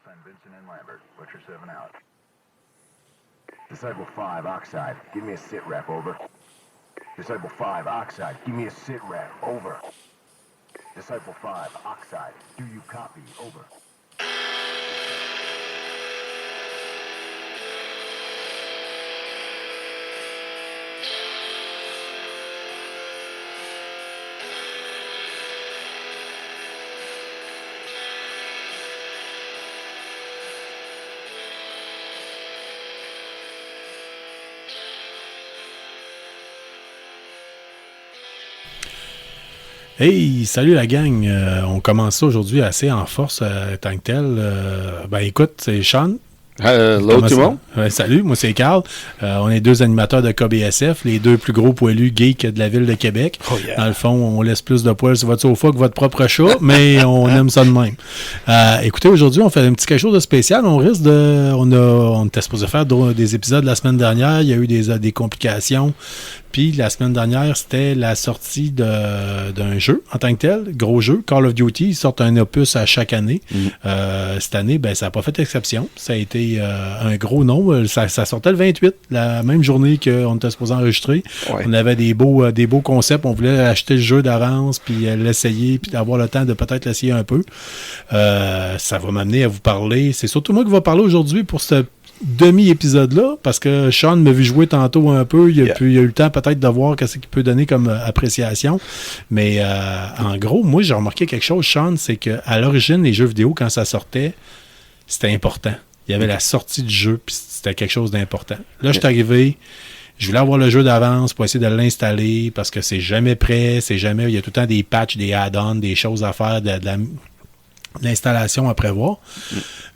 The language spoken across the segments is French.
Send Vincent and Lambert. Butcher 7 out. Disciple 5, Oxide. Give me a sit rep, over. Disciple 5, Oxide. Give me a sit rep, over. Disciple 5, Oxide. Do you copy, over? Hey, salut la gang. On commence ça aujourd'hui assez en force, tant que tel. Ben écoute, c'est Sean. Hello tout le monde. Salut, moi c'est Carl. On est deux animateurs de KBSF, les deux plus gros poilus geeks de la ville de Québec. Oh yeah. Dans le fond, on laisse plus de poils sur votre sofa que votre propre chat, mais on aime ça de même. Écoutez, aujourd'hui, on fait un petit quelque chose de spécial. On risque de... On était supposé faire des épisodes la semaine dernière. Il y a eu des complications. Puis la semaine dernière, c'était la sortie d'un jeu en tant que tel, gros jeu, Call of Duty. Ils sortent un opus à chaque année. Cette année, ben ça n'a pas fait exception. Ça a été un gros nom. Ça sortait le 28, la même journée qu'on était supposé enregistrer. Ouais. On avait des beaux concepts. On voulait acheter le jeu d'avance, puis l'essayer, puis avoir le temps de peut-être l'essayer un peu. Ça va m'amener à vous parler. C'est surtout moi qui va parler aujourd'hui pour ce demi-épisode-là, parce que Sean m'a vu jouer tantôt un peu, il a eu le temps peut-être de voir ce qu'il peut donner comme appréciation, mais en gros, moi j'ai remarqué quelque chose, Sean, c'est qu'à l'origine, les jeux vidéo, quand ça sortait, c'était important. Il y avait la sortie du jeu, puis c'était quelque chose d'important. Là, je suis arrivé, je voulais avoir le jeu d'avance pour essayer de l'installer, parce que c'est jamais prêt, il y a tout le temps des patchs, des add-ons, des choses à faire, de l'installation à prévoir.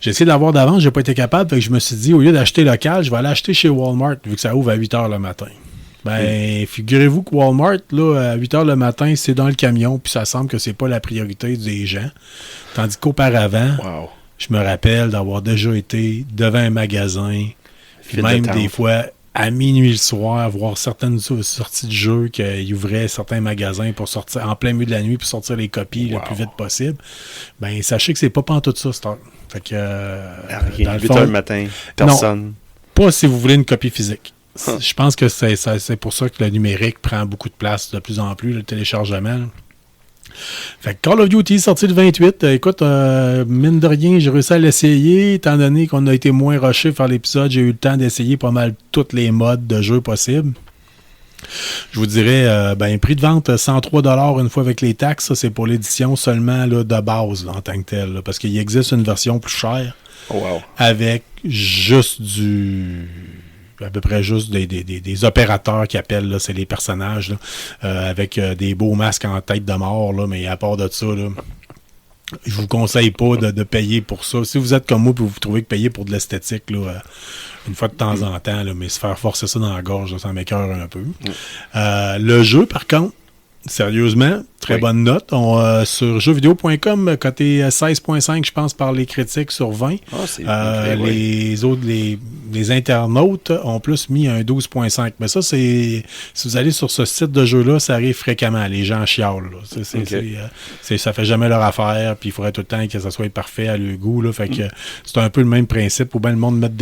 J'ai essayé de l'avoir d'avance, j'ai pas été capable, fait que je me suis dit, au lieu d'acheter local, je vais aller acheter chez Walmart, vu que ça ouvre à 8h le matin. Ben, figurez-vous que Walmart, là, à 8h le matin, c'est dans le camion, puis ça semble que c'est pas la priorité des gens. Tandis qu'auparavant, je me rappelle d'avoir déjà été devant un magasin, même des fois à minuit le soir, voir certaines sorties de jeux qu'ils ouvraient certains magasins pour sortir en plein milieu de la nuit pour sortir les copies le plus vite possible. Ben, sachez que c'est pas pantoute ça, cette heure. Fait que dans le 8h le matin, personne. Non, pas si vous voulez une copie physique. Je pense que c'est pour ça que le numérique prend beaucoup de place de plus en plus, le téléchargement. Là. Fait que Call of Duty est sorti le 28. Écoute, mine de rien, j'ai réussi à l'essayer. Étant donné qu'on a été moins rushé faire l'épisode, j'ai eu le temps d'essayer pas mal tous les modes de jeu possibles. Je vous dirais, prix de vente, 103$ une fois avec les taxes. Ça, c'est pour l'édition seulement là, de base là, en tant que tel. Là, parce qu'il existe une version plus chère avec juste à peu près juste des opérateurs qui appellent, là, c'est les personnages, là, avec des beaux masques en tête de mort, là, mais à part de ça, là, je vous conseille pas de payer pour ça. Si vous êtes comme moi et vous trouvez que payer pour de l'esthétique, là, une fois de temps en temps, là, mais se faire forcer ça dans la gorge, là, ça m'écoeure un peu. Le jeu, par contre, sérieusement, très bonne note. Sur jeuxvideo.com, côté 16.5, je pense, par les critiques sur 20. Les autres, les internautes ont plus mis un 12.5. Mais ça, si vous allez sur ce site de jeu-là, ça arrive fréquemment. Les gens chialent. Ça fait jamais leur affaire, puis il faudrait tout le temps que ça soit parfait à leur goût. Là, fait que c'est un peu le même principe. Ou bien le monde mettre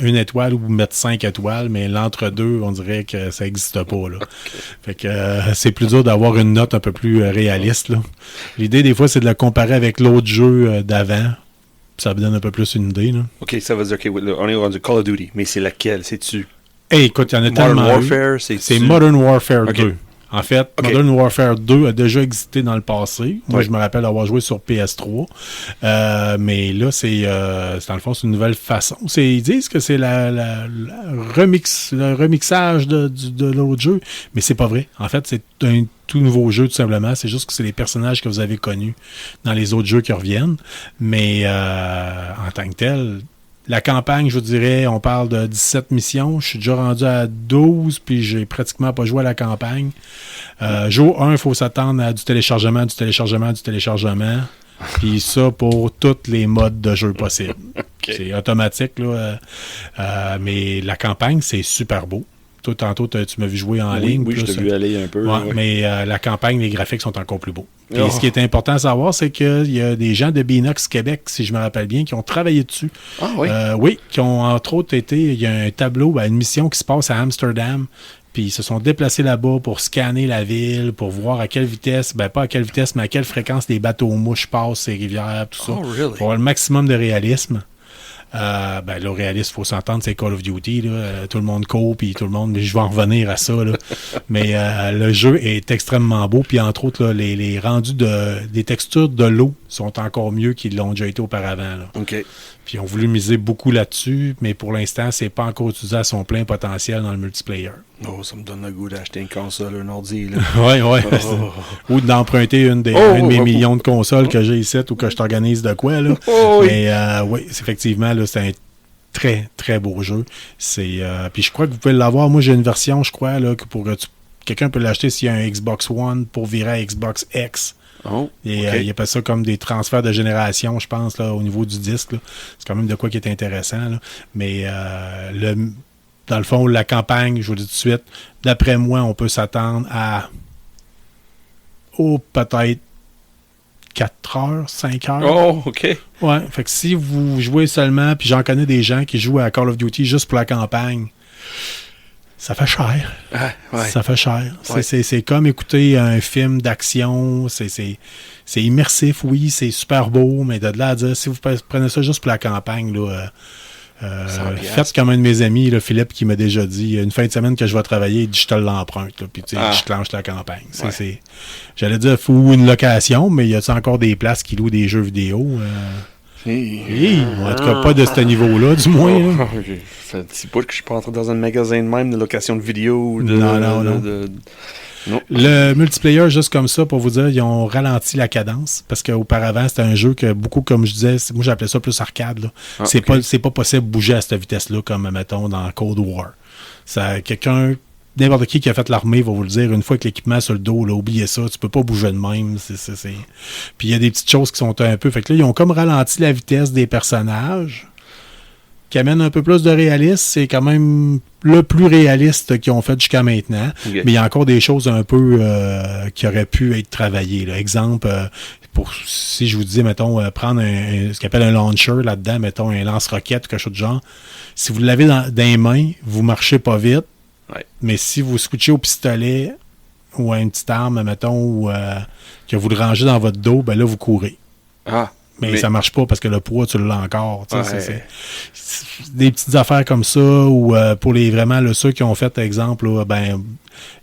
une étoile ou mettre 5 étoiles, mais l'entre-deux, on dirait que ça n'existe pas. Là. Fait que c'est plus dur d'avoir une note un peu plus réaliste. Là. L'idée, des fois, c'est de la comparer avec l'autre jeu d'avant. Ça me donne un peu plus une idée. Là. OK, ça veut dire on est rendu Call of Duty, mais c'est laquelle? C'est-tu... Hey, écoute, il y en a tellement Warfare, c'est Modern Warfare 2. En fait, Modern Warfare 2 a déjà existé dans le passé. Moi, je me rappelle avoir joué sur PS3. Mais là, c'est dans le fond, c'est une nouvelle façon. Ils disent que c'est le remixage de l'autre jeu, mais c'est pas vrai. En fait, c'est un tout nouveau jeu, tout simplement. C'est juste que c'est les personnages que vous avez connus dans les autres jeux qui reviennent. Mais en tant que tel... La campagne, je vous dirais, on parle de 17 missions. Je suis déjà rendu à 12, puis j'ai pratiquement pas joué à la campagne. Jour 1, il faut s'attendre à du téléchargement. Puis ça pour tous les modes de jeu possibles. C'est automatique, là. Mais la campagne, c'est super beau. toi, tantôt, tu m'as vu jouer en ligne. Oui, je t'ai vu aller un peu. Ouais, ouais. Mais la campagne, les graphiques sont encore plus beaux. Et Oh. ce qui est important à savoir, c'est qu'il y a des gens de Beanox Québec, si je me rappelle bien, qui ont travaillé dessus. Ah oui? Oui, qui ont entre autres été... Il y a un tableau, une mission qui se passe à Amsterdam. Puis ils se sont déplacés là-bas pour scanner la ville, pour voir à quelle vitesse, pas à quelle vitesse, mais à quelle fréquence les bateaux mouches passent, ces rivières, tout ça. Oh, really? Pour avoir le maximum de réalisme. Le réalisme, il faut s'entendre, c'est Call of Duty. Là. Tout le monde court, puis tout le monde... Je vais en revenir à ça. Là. Mais le jeu est extrêmement beau. Puis entre autres, là, les rendus des textures de l'eau sont encore mieux qu'ils l'ont déjà été auparavant. Là. OK. Puis ils ont voulu miser beaucoup là-dessus, mais pour l'instant, c'est pas encore utilisé à son plein potentiel dans le multiplayer. Oh, ça me donne le goût d'acheter une console, un ordi. Là. Oui, oui. Oh. Ou d'emprunter un de mes millions de consoles que j'ai ici ou que je t'organise de quoi. Là. Oh, oui. Mais oui, effectivement, là, c'est un très, très beau jeu. Puis je crois que vous pouvez l'avoir. Moi, j'ai une version, je crois, là, que quelqu'un peut l'acheter s'il y a un Xbox One pour virer à Xbox X. Oh, Et OK. il appelle ça comme des transferts de génération, je pense, là, au niveau du disque. Là. C'est quand même de quoi qui est intéressant. Là. Mais dans le fond, la campagne, je vous le dis tout de suite, d'après moi, on peut s'attendre à peut-être 4 heures, 5 heures. Oh, OK. Ouais, fait que si vous jouez seulement, puis j'en connais des gens qui jouent à Call of Duty juste pour la campagne, ça fait cher. Ah, ouais. Ça fait cher. Ouais. C'est comme écouter un film d'action. C'est immersif, oui, c'est super beau, mais de là à dire, si vous prenez ça juste pour la campagne, là, 100 faites comme un de mes amis, là, Philippe, qui m'a déjà dit, une fin de semaine que je vais travailler, il dit, je te l'emprunte, là, puis tu sais, je te lance la campagne. Ouais. J'allais dire, faut une location, mais y a-t-il encore des places qui louent des jeux vidéo? En tout cas, pas de ce niveau-là, du moins. Là. Oh, j'ai fait un petit bout que je suis pas entré dans un magasin de même de location de vidéo. Non. Non. Le multiplayer, juste comme ça, pour vous dire, ils ont ralenti la cadence. Parce qu'auparavant, c'était un jeu que beaucoup, comme je disais, moi j'appelais ça plus arcade. Là. Ah, c'est ok. pas possible de bouger à cette vitesse-là, comme, mettons, dans Cold War. N'importe qui a fait l'armée va vous le dire, une fois que l'équipement est sur le dos, là, oubliez ça, tu peux pas bouger de même. Puis il y a des petites choses qui sont un peu... Fait que là, ils ont comme ralenti la vitesse des personnages, qui amène un peu plus de réalisme. C'est quand même le plus réaliste qu'ils ont fait jusqu'à maintenant. Okay. Mais il y a encore des choses un peu qui auraient pu être travaillées. Là. Exemple, si je vous disais, mettons, prendre ce qu'on appelle un launcher là-dedans, mettons, un lance-roquette ou quelque chose de genre, si vous l'avez dans les mains, vous marchez pas vite. Ouais. Mais si vous switchez au pistolet ou à une petite arme, mettons, ou que vous le rangez dans votre dos, ben là, vous courez. Ah. Mais ça marche pas parce que le poids, tu l'as encore. Ouais. C'est des petites affaires comme ça, ou pour ceux qui ont fait, exemple, là,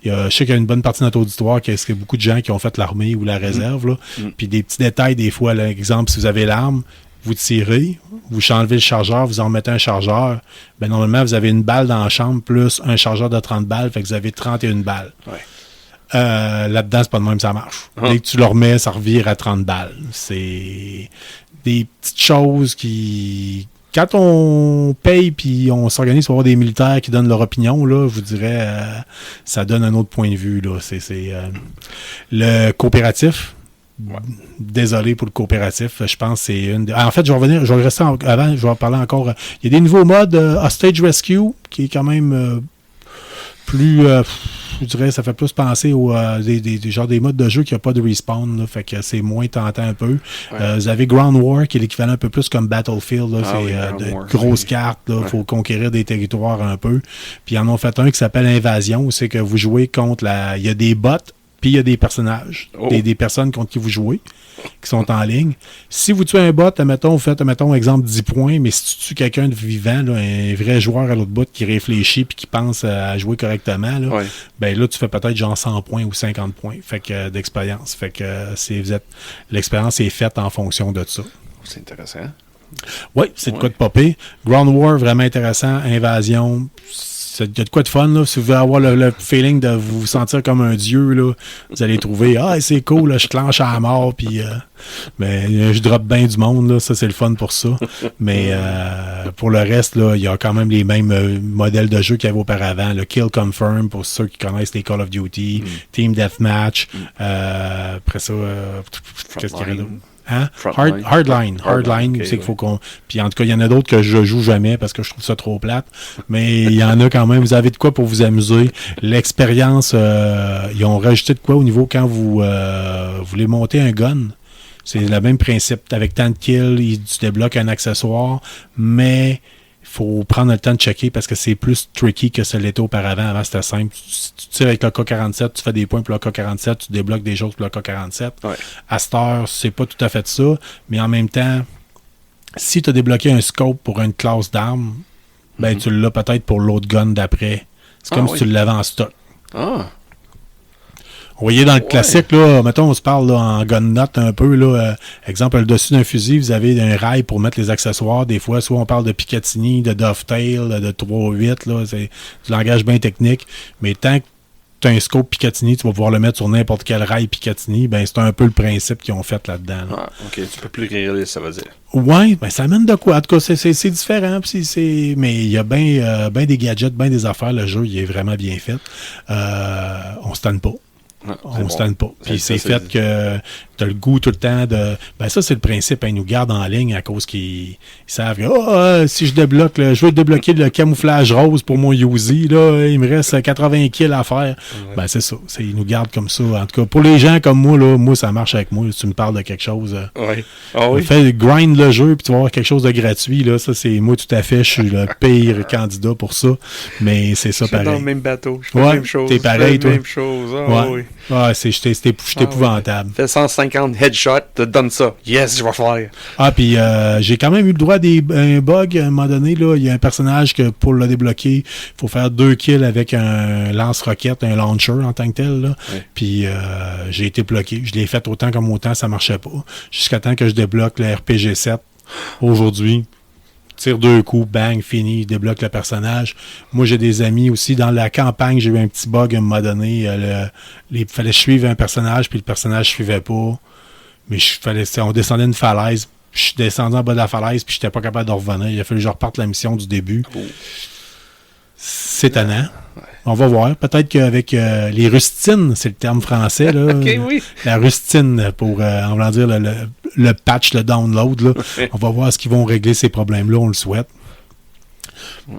je sais qu'il y a une bonne partie de notre auditoire qui est beaucoup de gens qui ont fait l'armée ou la réserve. Là. Puis des petits détails, des fois, là, exemple, si vous avez l'arme, vous tirez, vous enlevez le chargeur, vous en remettez un chargeur. Normalement, vous avez une balle dans la chambre plus un chargeur de 30 balles, fait que vous avez 31 balles. Ouais. Là-dedans, c'est pas de même, ça marche. Ah. Dès que tu le remets, ça revire à 30 balles. C'est des petites choses qui... Quand on paye puis on s'organise pour avoir des militaires qui donnent leur opinion, là, je vous dirais, ça donne un autre point de vue. Là. C'est le coopératif. Ouais. Désolé pour le coopératif. Je pense que c'est une... En fait, je vais rester avant, je vais en parler encore. Il y a des nouveaux modes Hostage Rescue qui est quand même plus... je dirais, ça fait plus penser aux des modes de jeu qui n'ont pas de respawn, là, fait que c'est moins tentant un peu. Ouais. Vous avez Ground War, qui est l'équivalent un peu plus comme Battlefield. Là, c'est Ground War, grosses oui. cartes, il Ouais. faut conquérir des territoires un peu. Puis ils en ont fait un qui s'appelle Invasion, où c'est que vous jouez contre il y a des bots, puis il y a des personnages, Oh. des personnes contre qui vous jouez, qui sont en ligne. Si vous tuez un bot, vous faites, exemple, 10 points, mais si tu tues quelqu'un de vivant, là, un vrai joueur à l'autre bout qui réfléchit puis qui pense à jouer correctement, là, Ouais. là, tu fais peut-être genre 100 points ou 50 points d'expérience. Fait que l'expérience est faite en fonction de ça. C'est intéressant. Oui, c'est de quoi de popper. Ground War, vraiment intéressant. Invasion, il y a de quoi de fun. Là. Si vous voulez avoir le feeling de vous sentir comme un dieu, là, vous allez trouver c'est cool, là, je clenche à la mort, puis mais je drop bien du monde, là, ça c'est le fun pour ça. Mais pour le reste, là, il y a quand même les mêmes modèles de jeu qu'il y avait auparavant. Le Kill Confirm pour ceux qui connaissent les Call of Duty, Team Deathmatch, après ça, qu'est-ce qu'il y a d'autre? Hein? Frontline. Hardline, Hardline, ok, c'est qu'il ouais. faut qu'on... Puis en tout cas, il y en a d'autres que je joue jamais parce que je trouve ça trop plate. Mais il y en a quand même. Vous avez de quoi pour vous amuser. L'expérience, ils ont rajouté de quoi au niveau quand vous voulez monter un gun. C'est le même principe. Avec tant de kills, tu débloques un accessoire, mais il faut prendre le temps de checker parce que c'est plus tricky que ce l'était auparavant. Avant, c'était simple. Tu tires avec le K-47, tu fais des points pour le K-47, tu débloques des choses pour le K-47. Ouais. À cette heure, c'est pas tout à fait ça, mais en même temps, si tu as débloqué un scope pour une classe d'armes, ben tu l'as peut-être pour l'autre gun d'après. C'est comme si tu l'avais en stock. Ah, Vous voyez, dans le classique, là, mettons, on se parle là, en gun note un peu. Là, exemple, le dessus d'un fusil, vous avez un rail pour mettre les accessoires. Des fois, soit on parle de Picatinny, de Dovetail, de 3.8. Là, c'est du langage bien technique. Mais tant que tu as un scope Picatinny, tu vas pouvoir le mettre sur n'importe quel rail Picatinny. Ben, c'est un peu le principe qu'ils ont fait là-dedans. Là. ah, ok, tu peux plus réaliser, ça veut dire. Oui, ben ça amène de quoi. En tout cas, c'est différent. Mais il y a bien des gadgets, bien des affaires. Le jeu, il est vraiment bien fait. On se tanne pas. Ah, On se tanne pas. Puis Ça, c'est fait que tu as le goût tout le temps de... Ben ça, c'est le principe. Ils nous gardent en ligne à cause qu'ils savent que si je débloque, là, je veux débloquer le camouflage rose pour mon Uzi, là, il me reste 80 kills à faire. Ouais. Ben c'est ça. Ils nous gardent comme ça. En tout cas, pour les gens comme moi, là, moi, ça marche avec moi. Si tu me parles de quelque chose... Oui. Ah oui. Fais grind le jeu puis tu vas avoir quelque chose de gratuit. Là. Ça, c'est moi tout à fait. Je suis le pire candidat pour ça. Mais c'est ça pareil. Je suis dans le même bateau. Je fais la même chose. T'es pareil, toi. Même chose. Ah, oui. Ouais, c'est épouvantable. Fais 150 headshots, te donne ça. Yes, je vais faire. Ah, puis j'ai quand même eu le droit à un bug à un moment donné. Là, il y a un personnage que pour le débloquer, il faut faire 2 kills avec un lance-roquette, un launcher en tant que tel. Là. Oui. Puis j'ai été bloqué. Je l'ai fait autant comme autant, ça marchait pas. Jusqu'à temps que je débloque le RPG-7 aujourd'hui. Tire 2 coups, bang, fini, débloque le personnage. Moi, j'ai des amis aussi. Dans la campagne, j'ai eu un petit bug à un moment donné. Il fallait suivre un personnage, puis le personnage ne suivait pas. Mais on descendait une falaise. Je suis descendu en bas de la falaise, puis je n'étais pas capable de revenir. Il a fallu que je reparte la mission du début. Oh. C'est étonnant. Ouais. On va voir. Peut-être qu'avec les rustines, c'est le terme français. Là, OK, oui. La rustine, pour, on va dire, le patch, le download. Là. On va voir ce qu'ils vont régler ces problèmes-là. On le souhaite.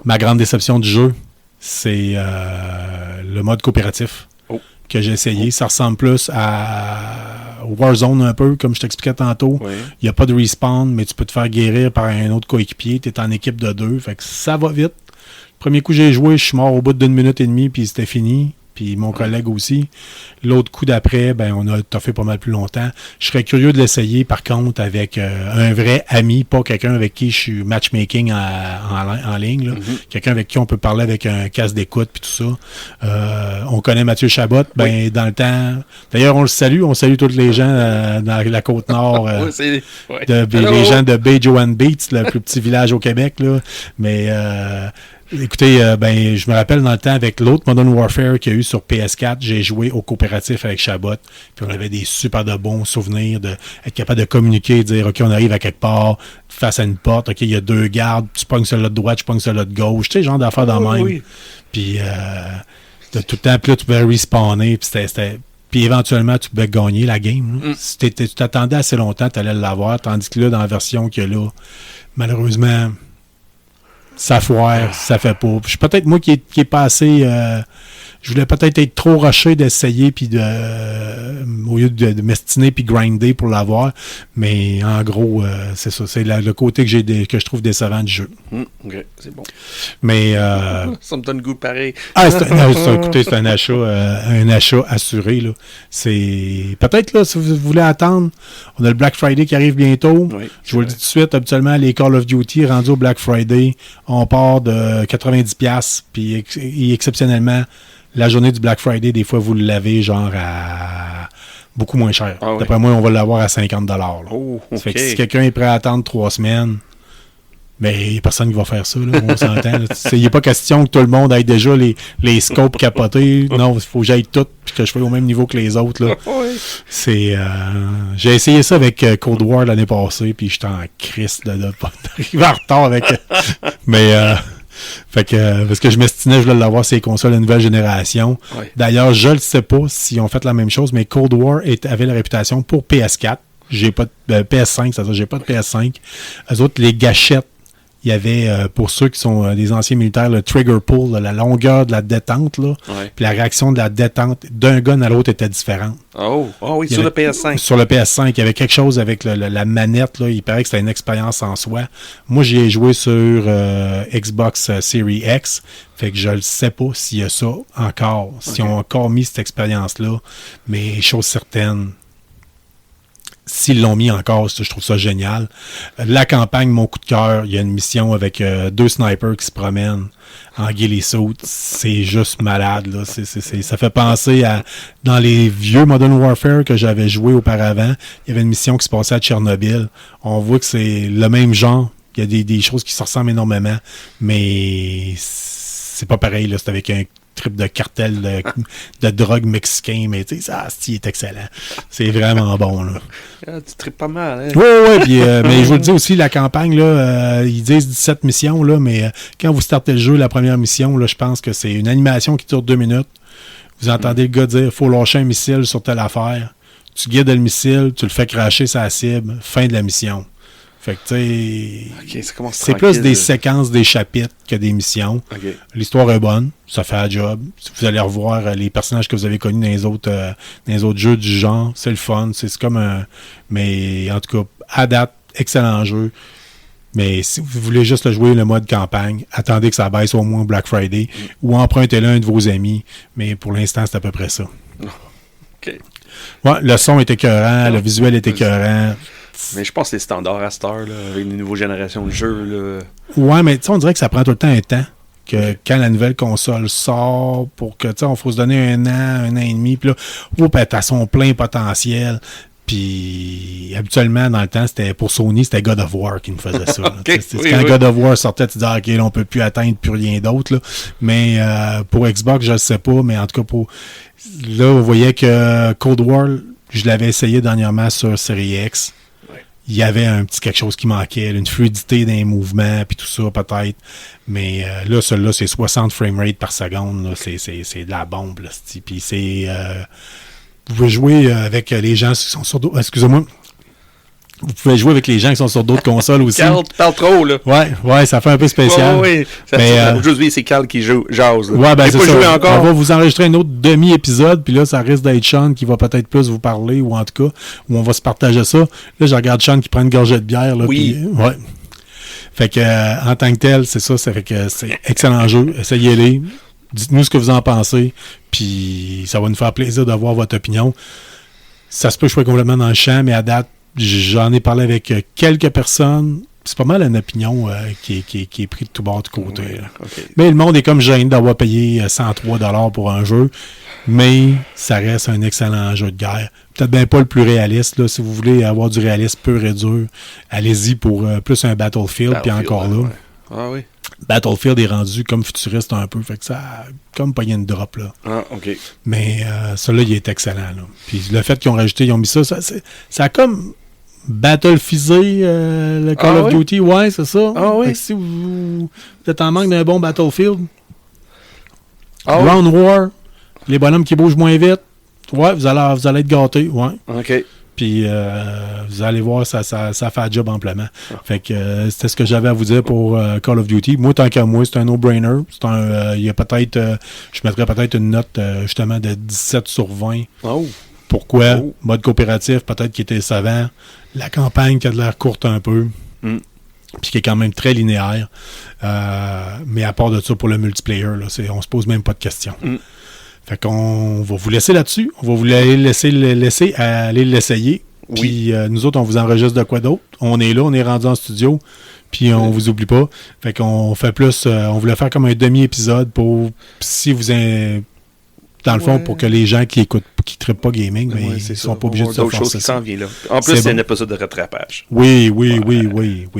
Ma grande déception du jeu, c'est le mode coopératif que j'ai essayé. Ça ressemble plus à Warzone un peu, comme je t'expliquais tantôt. Il n'y a pas de respawn, mais tu peux te faire guérir par un autre coéquipier. Tu es en équipe de 2. Fait que ça va vite. Premier coup j'ai joué, je suis mort au bout d'1 minute et demie, puis c'était fini. Puis mon collègue aussi. L'autre coup d'après, ben on a toffé pas mal plus longtemps. Je serais curieux de l'essayer, par contre, avec un vrai ami, pas quelqu'un avec qui je suis matchmaking en ligne. Là. Quelqu'un avec qui on peut parler avec un casque d'écoute puis tout ça. On connaît Mathieu Chabot. Ben dans le temps... D'ailleurs, on salue tous les gens dans la Côte-Nord. Les gens de Bay Joanne Beats, le plus petit village au Québec. Là. Mais... écoutez, je me rappelle dans le temps avec l'autre Modern Warfare qu'il y a eu sur PS4, j'ai joué au coopératif avec Chabot, puis on avait des super de bons souvenirs d'être capable de communiquer, de dire OK, on arrive à quelque part, face à une porte, OK, il y a 2 gardes, tu pognes celle-là de droite, tu pognes celle-là de gauche, tu sais, genre d'affaires dans le même. Oui. Puis tout le temps, puis là, tu pouvais respawner, puis c'était puis éventuellement, tu pouvais gagner la game. Si tu t'attendais assez longtemps, tu allais l'avoir, tandis que là, dans la version qu'il y a là, malheureusement... ça foire, ça fait pas. Je suis peut-être moi qui est pas assez... je voulais peut-être être trop rushé d'essayer puis au lieu de m'estiner puis grinder pour l'avoir. Mais en gros, c'est ça. C'est le côté que je trouve décevant du jeu. OK, c'est bon. Mais... ça me donne goût pareil. Écoutez, c'est un achat assuré. Là. C'est... Peut-être, là, si vous voulez attendre, on a le Black Friday qui arrive bientôt. Oui, je vous le dis tout de suite, habituellement, les Call of Duty rendus au Black Friday, on part de 90$, puis exceptionnellement, la journée du Black Friday, des fois, vous l'avez genre à beaucoup moins cher. Ah, d'après moi, on va l'avoir à 50$. Oh, okay. Ça fait que si quelqu'un est prêt à attendre 3 semaines, mais il n'y a personne qui va faire ça, là, on s'entend. Il n'y a pas question que tout le monde ait déjà les scopes capotés. Non, il faut que j'aille tout puis que je sois au même niveau que les autres. Là. C'est, j'ai essayé ça avec Cold War l'année passée, puis j'étais en crise d'arriver en retard avec... mais... fait que parce que je m'estimais je voulais l'avoir ces consoles de nouvelle génération. D'ailleurs, je ne sais pas s'ils ont fait la même chose, mais Cold War avait la réputation pour PS4. j'ai pas de PS5, c'est-à-dire j'ai pas de PS5. Eux autres, les gâchettes, il y avait, pour ceux qui sont des anciens militaires, le trigger pull, là, la longueur de la détente, là, puis la réaction de la détente d'un gun à l'autre était différente. Oh oui, sur le PS5. Sur le PS5, il y avait quelque chose avec la manette, là, il paraît que c'était une expérience en soi. Moi, j'y ai joué sur Xbox Series X, fait que je ne sais pas s'il y a ça encore, s'ils ont encore mis cette expérience-là, mais chose certaine, s'ils l'ont mis encore, je trouve ça génial. La campagne, mon coup de cœur, il y a une mission avec 2 snipers qui se promènent en ghillie suit. C'est juste malade, là. Ça fait penser à... Dans les vieux Modern Warfare que j'avais joué auparavant, il y avait une mission qui se passait à Tchernobyl. On voit que c'est le même genre. Il y a des choses qui se ressemblent énormément, mais c'est pas pareil, là. C'est avec un trip de cartel de drogue mexicain, mais tu sais, ça, c'est excellent. C'est vraiment bon, là. Ah, tu tripes pas mal, hein? Oui, puis mais je vous le dis aussi, la campagne, là, ils disent 17 missions, là, mais quand vous startez le jeu, la première mission, là, je pense que c'est une animation qui dure 2 minutes. Vous entendez le gars dire, faut lâcher un missile sur telle affaire. Tu guides le missile, tu le fais cracher sa cible, fin de la mission. Fait que, tu sais, c'est plus des séquences, des chapitres que des missions. Okay. L'histoire est bonne, ça fait un job. Si vous allez revoir les personnages que vous avez connus dans les autres jeux du genre, c'est le fun. C'est comme un... Mais en tout cas, à date, excellent jeu. Mais si vous voulez juste le jouer le mode campagne, attendez que ça baisse au moins au Black Friday ou empruntez-le à un de vos amis. Mais pour l'instant, c'est à peu près ça. OK. Ouais, le son est écœurant, le visuel est écœurant. Mais je pense que c'est standard à cette heure, là, avec les nouvelles générations de jeux. Là. Ouais, mais tu sais, on dirait que ça prend tout le temps un temps. Que quand la nouvelle console sort, pour que, tu sais, on faut se donner un an et demi, puis là, elle est à son plein potentiel. Puis, habituellement, dans le temps, c'était pour Sony, c'était God of War qui me faisait ça. Okay, quand God of War sortait, tu disais, OK, là, on peut plus atteindre plus rien d'autre. Là. Mais pour Xbox, je ne sais pas, mais en tout cas, là, vous voyez que Cold War, je l'avais essayé dernièrement sur Series X. Il y avait un petit quelque chose qui manquait, une fluidité dans les mouvements, puis tout ça, peut-être. Mais là, celui-là, c'est 60 framerate par seconde. Là. C'est de la bombe. Là, puis c'est... vous pouvez jouer avec les gens qui sont sur d'autres... Excusez-moi. Vous pouvez jouer avec les gens qui sont sur d'autres consoles aussi. Carl parle trop, là. Ouais, ça fait un peu spécial. Oui. Aujourd'hui, c'est Carl qui jase. Là. Ouais, ben c'est pas ça. Joué encore. On va vous enregistrer un autre demi-épisode, puis là, ça risque d'être Sean qui va peut-être plus vous parler, ou en tout cas, où on va se partager ça. Là, je regarde Sean qui prend une gorgée de bière. Là, oui. Puis, ouais. Fait que, en tant que tel, c'est ça. Ça fait que c'est excellent jeu. Essayez-les. Dites-nous ce que vous en pensez. Puis, ça va nous faire plaisir d'avoir votre opinion. Ça se peut que je sois complètement dans le champ, mais à date, j'en ai parlé avec quelques personnes. C'est pas mal une opinion qui est prise de tout bord de côté. Oui, okay. Mais le monde est comme gêné d'avoir payé 103$ pour un jeu. Mais ça reste un excellent jeu de guerre. Peut-être bien pas le plus réaliste. Là, si vous voulez avoir du réalisme pur et dur, allez-y pour plus un Battlefield. Puis encore là. Ouais. Ah oui. Battlefield est rendu comme futuriste un peu. Fait que ça a comme payé une drop. Là. Ah, OK. Mais celui-là, il est excellent. Là. Puis le fait qu'ils ont mis ça, ça a comme battlefisé le Call of Duty. Ouais, c'est ça. Ah oui. Fait que si vous êtes en manque d'un bon Battlefield, Ground War, les bonhommes qui bougent moins vite, ouais, vous allez être gâtés. Ouais. OK. Puis vous allez voir, ça fait un job amplement. Fait que c'était ce que j'avais à vous dire pour Call of Duty. Moi, tant qu'à moi, c'est un no-brainer. Il y a peut-être, je mettrais peut-être une note justement de 17 sur 20. Oh. Pourquoi? Mode coopératif, peut-être qui était savant. La campagne qui a de l'air courte un peu. Puis qui est quand même très linéaire. Mais à part de ça, pour le multiplayer, là, on se pose même pas de questions. Fait qu'on va vous laisser là-dessus. On va vous laisser aller l'essayer. Puis nous autres, on vous enregistre de quoi d'autre. On est là, on est rendu en studio. Puis on vous oublie pas. Fait qu'on fait plus... on voulait faire comme un demi-épisode pour... Si vous... Dans le fond, pour que les gens qui écoutent, qui ne trippent pas gaming, mais ils sont pas obligés de se d'autres choses forcer qui ça. s'en viennent là. En plus, c'est un épisode de rattrapage. Oui. Oui,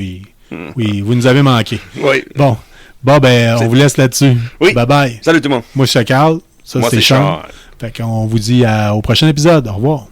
vous nous avez manqué. Oui. Bon, ben, on vous laisse là-dessus. Oui. Bye-bye. Salut tout le monde. Moi, je suis Carl. Ça, Moi, c'est Sean. Fait qu'on vous dit au prochain épisode. Au revoir.